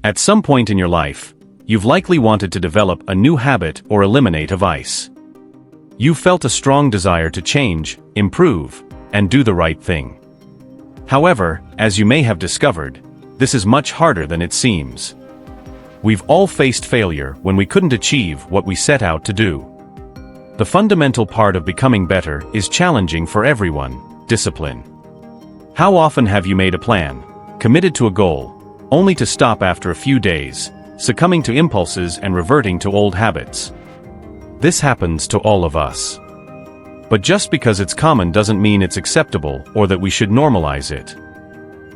At some point in your life, you've likely wanted to develop a new habit or eliminate a vice. You've felt a strong desire to change, improve, and do the right thing. However, as you may have discovered, this is much harder than it seems. We've all faced failure when we couldn't achieve what we set out to do. The fundamental part of becoming better is challenging for everyone: discipline. How often have you made a plan, committed to a goal, only to stop after a few days, succumbing to impulses and reverting to old habits? This happens to all of us. But just because it's common doesn't mean it's acceptable or that we should normalize it.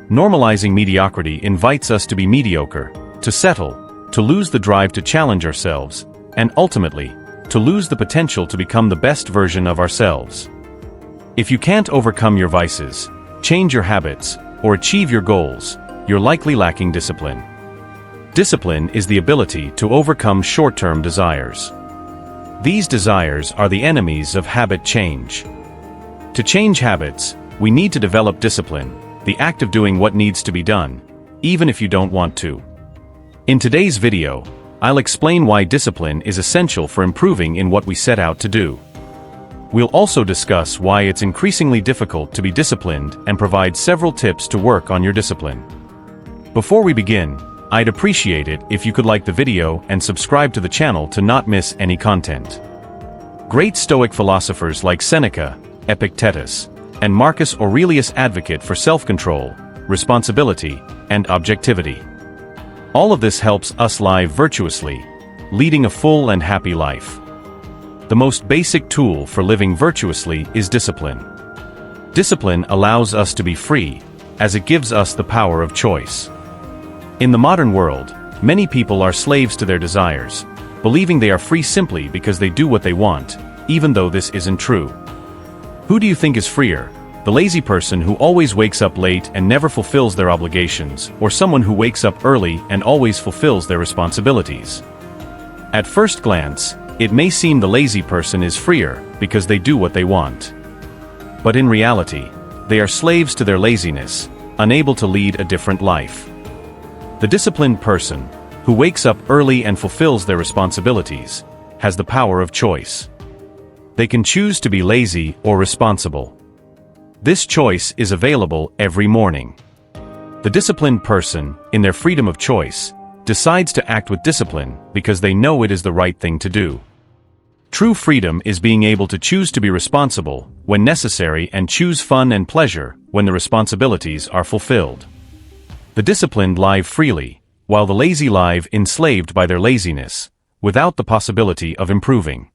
Normalizing mediocrity invites us to be mediocre, to settle, to lose the drive to challenge ourselves, and ultimately, to lose the potential to become the best version of ourselves. If you can't overcome your vices, change your habits, or achieve your goals, you're likely lacking discipline. Discipline is the ability to overcome short-term desires. These desires are the enemies of habit change. To change habits, we need to develop discipline, the act of doing what needs to be done, even if you don't want to. In today's video, I'll explain why discipline is essential for improving in what we set out to do. We'll also discuss why it's increasingly difficult to be disciplined and provide several tips to work on your discipline. Before we begin, I'd appreciate it if you could like the video and subscribe to the channel to not miss any content. Great Stoic philosophers like Seneca, Epictetus, and Marcus Aurelius advocate for self-control, responsibility, and objectivity. All of this helps us live virtuously, leading a full and happy life. The most basic tool for living virtuously is discipline. Discipline allows us to be free, as it gives us the power of choice. In the modern world, many people are slaves to their desires, believing they are free simply because they do what they want, even though this isn't true. Who do you think is freer? The lazy person who always wakes up late and never fulfills their obligations, or someone who wakes up early and always fulfills their responsibilities? At first glance, it may seem the lazy person is freer because they do what they want. But in reality, they are slaves to their laziness, unable to lead a different life. The disciplined person, who wakes up early and fulfills their responsibilities, has the power of choice. They can choose to be lazy or responsible. This choice is available every morning. The disciplined person, in their freedom of choice, decides to act with discipline because they know it is the right thing to do. True freedom is being able to choose to be responsible when necessary and choose fun and pleasure when the responsibilities are fulfilled. The disciplined live freely, while the lazy live enslaved by their laziness, without the possibility of improving.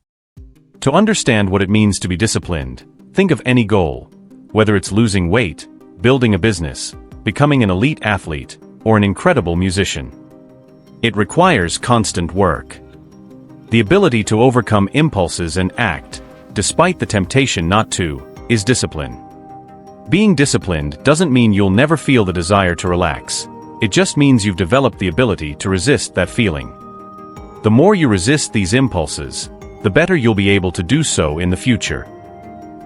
To understand what it means to be disciplined, think of any goal, whether it's losing weight, building a business, becoming an elite athlete, or an incredible musician. It requires constant work. The ability to overcome impulses and act, despite the temptation not to, is discipline. Being disciplined doesn't mean you'll never feel the desire to relax. It just means you've developed the ability to resist that feeling. The more you resist these impulses, the better you'll be able to do so in the future.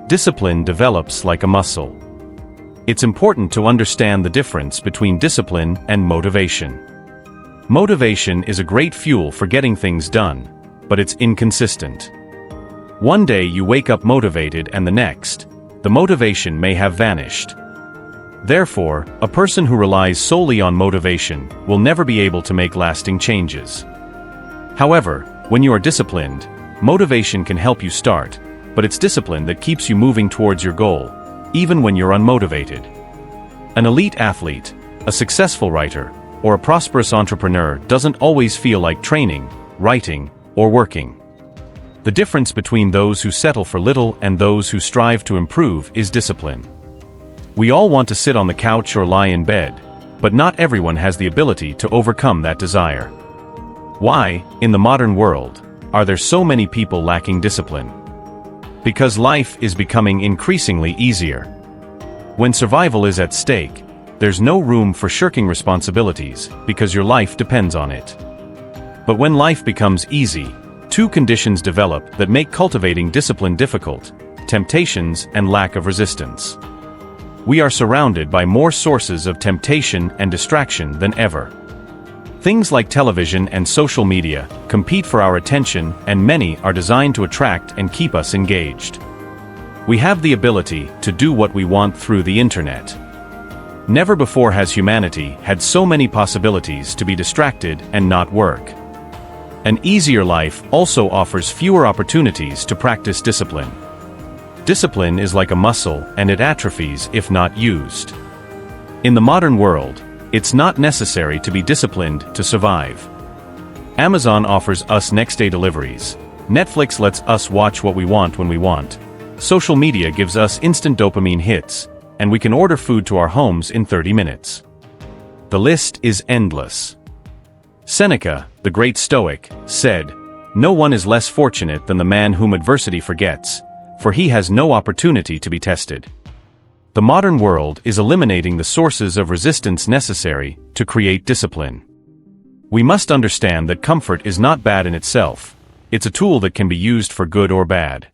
Discipline develops like a muscle. It's important to understand the difference between discipline and motivation. Motivation is a great fuel for getting things done, but it's inconsistent. One day you wake up motivated and the next, the motivation may have vanished. Therefore, a person who relies solely on motivation will never be able to make lasting changes. However, when you are disciplined, motivation can help you start, but it's discipline that keeps you moving towards your goal, even when you're unmotivated. An elite athlete, a successful writer, or a prosperous entrepreneur doesn't always feel like training, writing, or working. The difference between those who settle for little and those who strive to improve is discipline. We all want to sit on the couch or lie in bed, but not everyone has the ability to overcome that desire. Why, in the modern world, are there so many people lacking discipline? Because life is becoming increasingly easier. When survival is at stake, there's no room for shirking responsibilities because your life depends on it. But when life becomes easy, two conditions develop that make cultivating discipline difficult: temptations and lack of resistance. We are surrounded by more sources of temptation and distraction than ever. Things like television and social media compete for our attention, and many are designed to attract and keep us engaged. We have the ability to do what we want through the internet. Never before has humanity had so many possibilities to be distracted and not work. An easier life also offers fewer opportunities to practice discipline. Discipline is like a muscle, and it atrophies if not used. In the modern world, it's not necessary to be disciplined to survive. Amazon offers us next-day deliveries. Netflix lets us watch what we want when we want. Social media gives us instant dopamine hits, and we can order food to our homes in 30 minutes. The list is endless. Seneca, the great Stoic, said, "No one is less fortunate than the man whom adversity forgets, for he has no opportunity to be tested." The modern world is eliminating the sources of resistance necessary to create discipline. We must understand that comfort is not bad in itself. It's a tool that can be used for good or bad.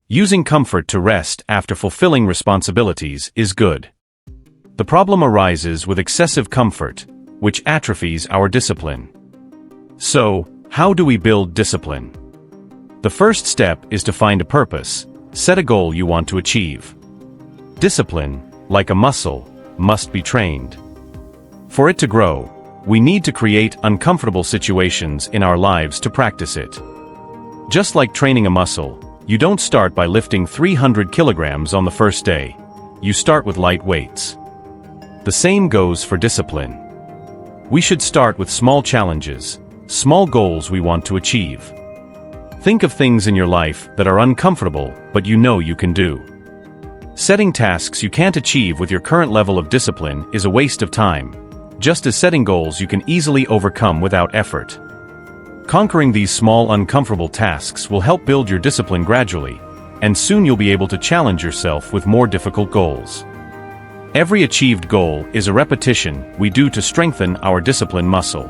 Using comfort to rest after fulfilling responsibilities is good. The problem arises with excessive comfort, which atrophies our discipline. So, how do we build discipline? The first step is to find a purpose. Set a goal you want to achieve. Discipline, like a muscle, must be trained. For it to grow, we need to create uncomfortable situations in our lives to practice it. Just like training a muscle, you don't start by lifting 300 kilograms on the first day. You start with light weights. The same goes for discipline. We should start with small challenges, small goals we want to achieve. Think of things in your life that are uncomfortable, but you know you can do. Setting tasks you can't achieve with your current level of discipline is a waste of time, just as setting goals you can easily overcome without effort. Conquering these small uncomfortable tasks will help build your discipline gradually, and soon you'll be able to challenge yourself with more difficult goals. Every achieved goal is a repetition we do to strengthen our discipline muscle.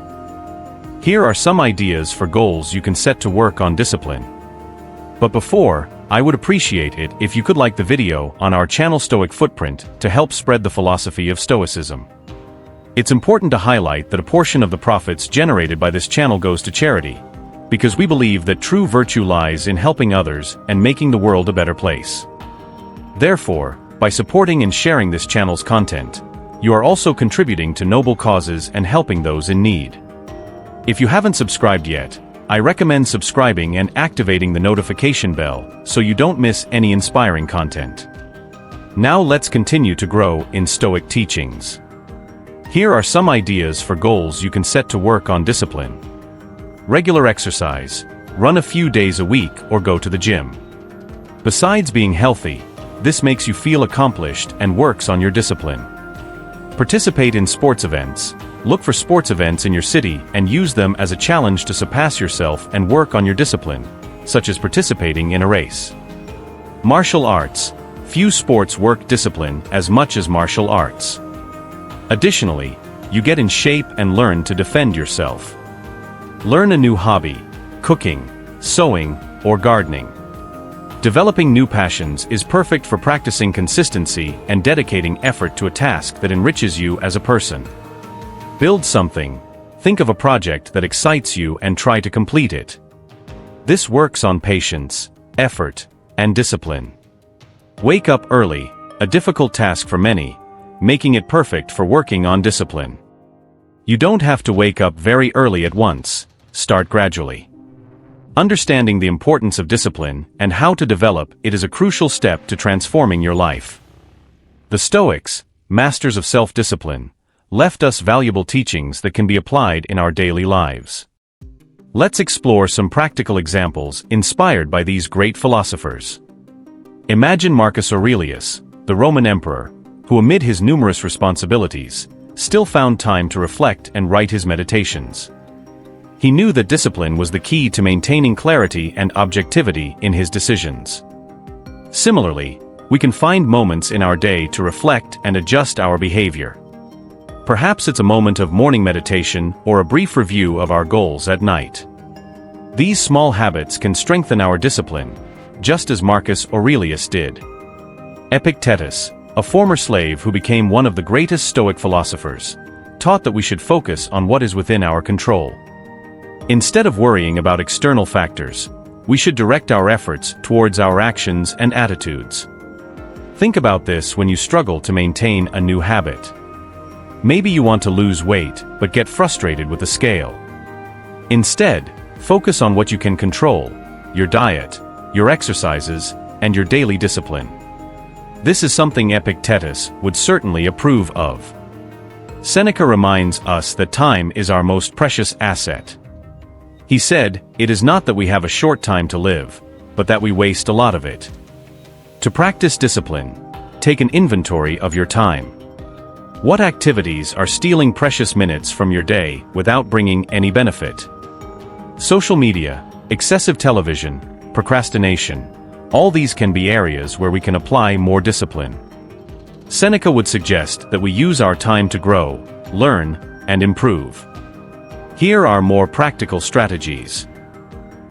Here are some ideas for goals you can set to work on discipline. But before, I would appreciate it if you could like the video on our channel Stoic Footprint to help spread the philosophy of Stoicism. It's important to highlight that a portion of the profits generated by this channel goes to charity, because we believe that true virtue lies in helping others and making the world a better place. Therefore, by supporting and sharing this channel's content, you are also contributing to noble causes and helping those in need. If you haven't subscribed yet, I recommend subscribing and activating the notification bell so you don't miss any inspiring content. Now let's continue to grow in Stoic teachings. Here are some ideas for goals you can set to work on discipline. Regular exercise. Run a few days a week or go to the gym. Besides being healthy, this makes you feel accomplished and works on your discipline. Participate in sports events. Look for sports events in your city and use them as a challenge to surpass yourself and work on your discipline, such as participating in a race. Martial arts. Few sports work discipline as much as martial arts. Additionally, you get in shape and learn to defend yourself. Learn a new hobby, cooking, sewing, or gardening. Developing new passions is perfect for practicing consistency and dedicating effort to a task that enriches you as a person. Build something. Think of a project that excites you and try to complete it. This works on patience, effort, and discipline. Wake up early, a difficult task for many, making it perfect for working on discipline. You don't have to wake up very early at once. Start gradually. Understanding the importance of discipline and how to develop it is a crucial step to transforming your life. The Stoics, masters of self-discipline, left us valuable teachings that can be applied in our daily lives. Let's explore some practical examples inspired by these great philosophers. Imagine Marcus Aurelius, the Roman emperor, who amid his numerous responsibilities, still found time to reflect and write his meditations. He knew that discipline was the key to maintaining clarity and objectivity in his decisions. Similarly, we can find moments in our day to reflect and adjust our behavior. Perhaps it's a moment of morning meditation or a brief review of our goals at night. These small habits can strengthen our discipline, just as Marcus Aurelius did. Epictetus, a former slave who became one of the greatest Stoic philosophers, taught that we should focus on what is within our control. Instead of worrying about external factors, we should direct our efforts towards our actions and attitudes. Think about this when you struggle to maintain a new habit. Maybe you want to lose weight, but get frustrated with the scale. Instead, focus on what you can control: your diet, your exercises, and your daily discipline. This is something Epictetus would certainly approve of. Seneca reminds us that time is our most precious asset. He said, "It is not that we have a short time to live, but that we waste a lot of it." To practice discipline, take an inventory of your time. What activities are stealing precious minutes from your day without bringing any benefit? Social media, excessive television, procrastination, all these can be areas where we can apply more discipline. Seneca would suggest that we use our time to grow, learn, and improve. Here are more practical strategies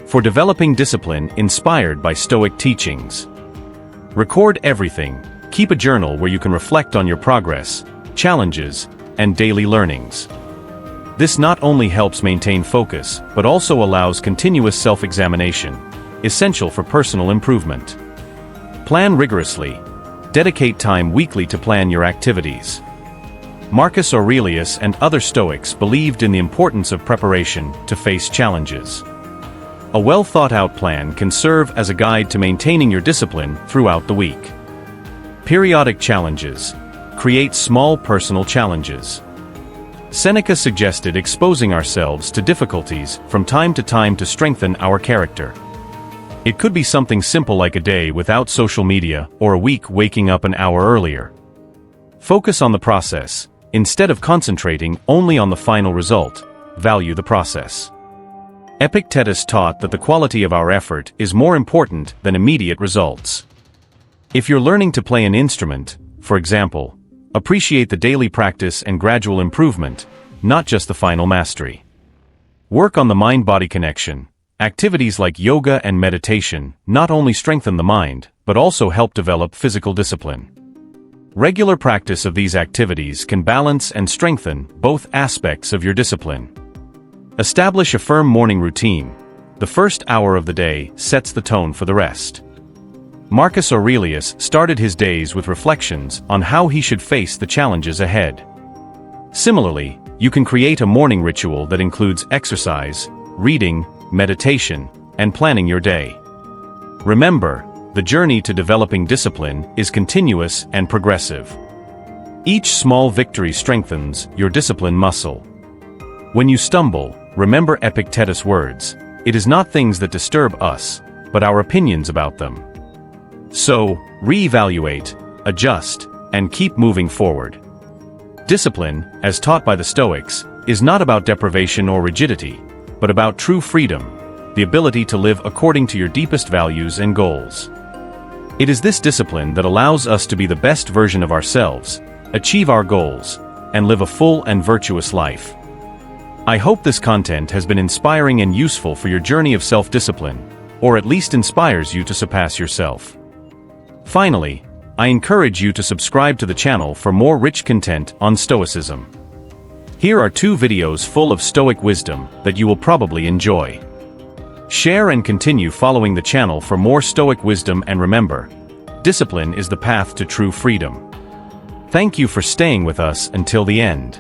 for developing discipline inspired by Stoic teachings. Record everything. Keep a journal where you can reflect on your progress, challenges, and daily learnings. This not only helps maintain focus, but also allows continuous self-examination, essential for personal improvement. Plan rigorously. Dedicate time weekly to plan your activities. Marcus Aurelius and other Stoics believed in the importance of preparation to face challenges. A well-thought-out plan can serve as a guide to maintaining your discipline throughout the week. Periodic challenges. Create small personal challenges. Seneca suggested exposing ourselves to difficulties from time to strengthen our character. It could be something simple like a day without social media or a week waking up an hour earlier. Focus on the process. Instead of concentrating only on the final result, value the process. Epictetus taught that the quality of our effort is more important than immediate results. If you're learning to play an instrument, for example, appreciate the daily practice and gradual improvement, not just the final mastery. Work on the mind-body connection. Activities like yoga and meditation not only strengthen the mind, but also help develop physical discipline. Regular practice of these activities can balance and strengthen both aspects of your discipline. Establish a firm morning routine. The first hour of the day sets the tone for the rest. Marcus Aurelius started his days with reflections on how he should face the challenges ahead. Similarly, you can create a morning ritual that includes exercise, reading, meditation, and planning your day. Remember, the journey to developing discipline is continuous and progressive. Each small victory strengthens your discipline muscle. When you stumble, remember Epictetus' words: "It is not things that disturb us, but our opinions about them." So, reevaluate, adjust, and keep moving forward. Discipline, as taught by the Stoics, is not about deprivation or rigidity, but about true freedom, the ability to live according to your deepest values and goals. It is this discipline that allows us to be the best version of ourselves, achieve our goals, and live a full and virtuous life. I hope this content has been inspiring and useful for your journey of self-discipline, or at least inspires you to surpass yourself. Finally, I encourage you to subscribe to the channel for more rich content on Stoicism. Here are 2 videos full of Stoic wisdom that you will probably enjoy. Share and continue following the channel for more Stoic wisdom, and remember, discipline is the path to true freedom. Thank you for staying with us until the end.